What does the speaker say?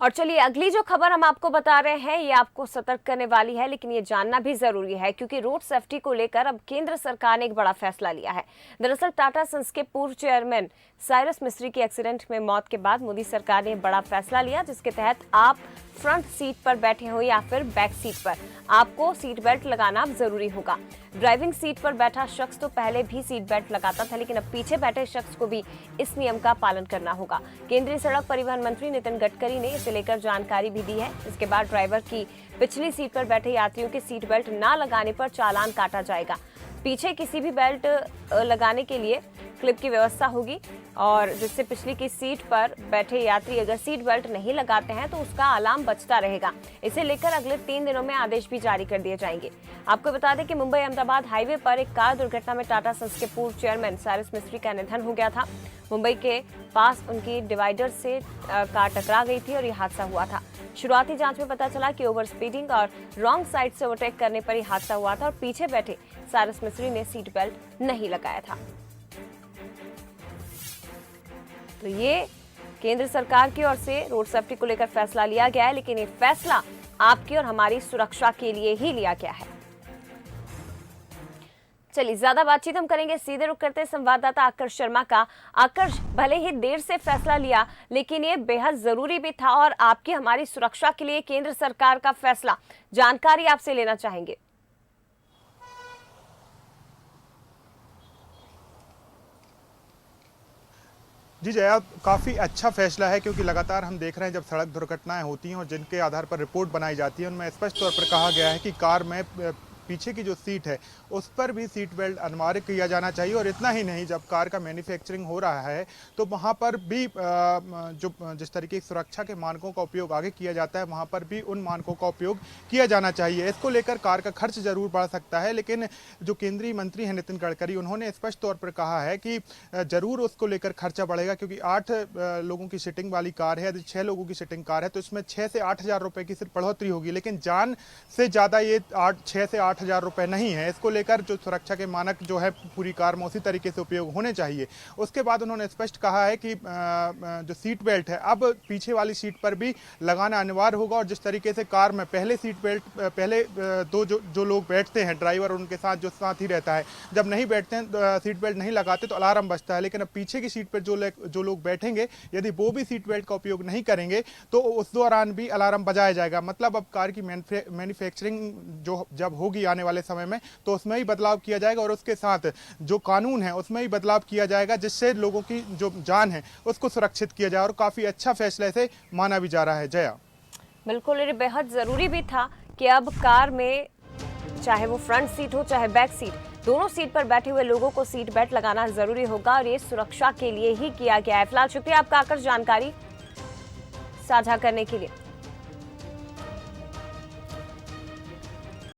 और चलिए अगली जो खबर हम आपको बता रहे हैं ये आपको सतर्क करने वाली है, लेकिन ये जानना भी जरूरी है क्योंकि रोड सेफ्टी को लेकर अब केंद्र सरकार ने एक बड़ा फैसला लिया है। दरअसल टाटा सन्स के पूर्व चेयरमैन साइरस मिस्त्री की एक्सीडेंट में मौत के बाद मोदी सरकार ने बड़ा फैसला लिया, जिसके तहत आप फ्रंट सीट पर बैठे हो या फिर बैक सीट पर, आपको सीट बेल्ट लगाना जरूरी होगा। ड्राइविंग सीट पर बैठा शख्स तो पहले भी सीट बेल्ट लगाता था, लेकिन अब पीछे बैठे शख्स को भी इस नियम का पालन करना होगा। केंद्रीय सड़क परिवहन मंत्री नितिन गडकरी ने इसे लेकर जानकारी भी दी है। इसके बाद ड्राइवर की पिछली सीट पर बैठे यात्रियों के सीट बेल्ट न लगाने पर चालान काटा जाएगा। पीछे किसी भी बेल्ट लगाने के लिए क्लिप की व्यवस्था होगी और जिससे पिछली की सीट पर बैठे यात्री अगर सीट बेल्ट नहीं लगाते हैं तो उसका अलार्म बजता रहेगा। इसे लेकर अगले 3 दिनों में आदेश भी जारी कर दिए जाएंगे। आपको बता दें कि मुंबई अहमदाबाद हाईवे पर एक कार दुर्घटना में टाटा सन्स के पूर्व चेयरमैन साइरस मिस्त्री का निधन हो गया था। मुंबई के पास उनकी डिवाइडर से कार टकरा गई थी और यह हादसा हुआ था। शुरुआती जांच में पता चला कि ओवर स्पीडिंग और रॉन्ग साइड से ओवरटेक करने पर यह हादसा हुआ था और पीछे बैठे साइरस मिस्त्री ने सीट बेल्ट नहीं लगाया था। तो ये केंद्र सरकार की ओर से रोड सेफ्टी को लेकर फैसला लिया गया है, लेकिन ये फैसला आपकी और हमारी सुरक्षा के लिए ही लिया गया है। चलिए ज्यादा बातचीत हम करेंगे, सीधे रुख करते हैं संवाददाता आकर्ष शर्मा का। आकर्ष, भले ही देर से फैसला लिया लेकिन ये बेहद जरूरी भी था और आपकी हमारी सुरक्षा के लिए केंद्र सरकार का फैसला, जानकारी आपसे लेना चाहेंगे। जी जया, काफ़ी अच्छा फैसला है क्योंकि लगातार हम देख रहे हैं जब सड़क दुर्घटनाएं होती हैं और जिनके आधार पर रिपोर्ट बनाई जाती है उनमें स्पष्ट तौर पर कहा गया है कि कार में पीछे की जो सीट है उस पर भी सीट बेल्ट अनिवार्य किया जाना चाहिए। और इतना ही नहीं, जब कार का मैन्युफैक्चरिंग हो रहा है तो वहाँ पर भी जिस तरीके की सुरक्षा के मानकों का उपयोग आगे किया जाता है वहाँ पर भी उन मानकों का उपयोग किया जाना चाहिए। इसको लेकर कार का खर्च जरूर बढ़ सकता है, लेकिन जो केंद्रीय मंत्री हैं नितिन गडकरी, उन्होंने स्पष्ट तौर पर कहा है कि जरूर उसको लेकर खर्चा बढ़ेगा क्योंकि 8 लोगों की सीटिंग वाली कार है, यदि 6 लोगों की सीटिंग कार है तो इसमें 6 से 8 हज़ार रुपये की सिर्फ बढ़ोतरी होगी, लेकिन जान से ज़्यादा ये 6 से 8 हज़ार रुपये नहीं है। इसको लेकर जो सुरक्षा के मानक जो है पूरी कार में उसी तरीके से उपयोग होने चाहिए। उसके बाद उन्होंने स्पष्ट कहा है कि जो सीट बेल्ट है अब पीछे वाली सीट पर भी लगाना अनिवार्य होगा। और जिस तरीके से कार में पहले सीट बेल्ट पहले जो लोग बैठते हैं, ड्राइवर उनके साथ जो साथ ही रहता है, जब नहीं बैठते हैं सीट बेल्ट नहीं लगाते तो अलार्म बजता है, लेकिन अब पीछे की सीट पर जो लोग बैठेंगे यदि वो भी सीट बेल्ट का उपयोग नहीं करेंगे तो उस दौरान भी अलार्म बजाया जाएगा। मतलब अब कार की मैन्युफैक्चरिंग जो जब होगी आने वाले समय में तो उसमें ही बदलाव किया जाएगा और उसके साथ जो कानून है उसमें ही बदलाव किया जाएगा जिससे लोगों की जो जान है उसको सुरक्षित किया जाए। और काफी अच्छा फैसला इसे माना भी जा रहा है। जया, बिल्कुल, ये बेहद जरूरी भी था कि अब कार में चाहे वो फ्रंट सीट हो चाहे बैक सीट, दोनों सीट पर बैठे हुए लोगों को सीट बेल्ट लगाना जरूरी होगा और ये सुरक्षा के लिए ही किया गया है। फिलहाल शुक्रिया आपका आकर जानकारी साझा करने के लिए।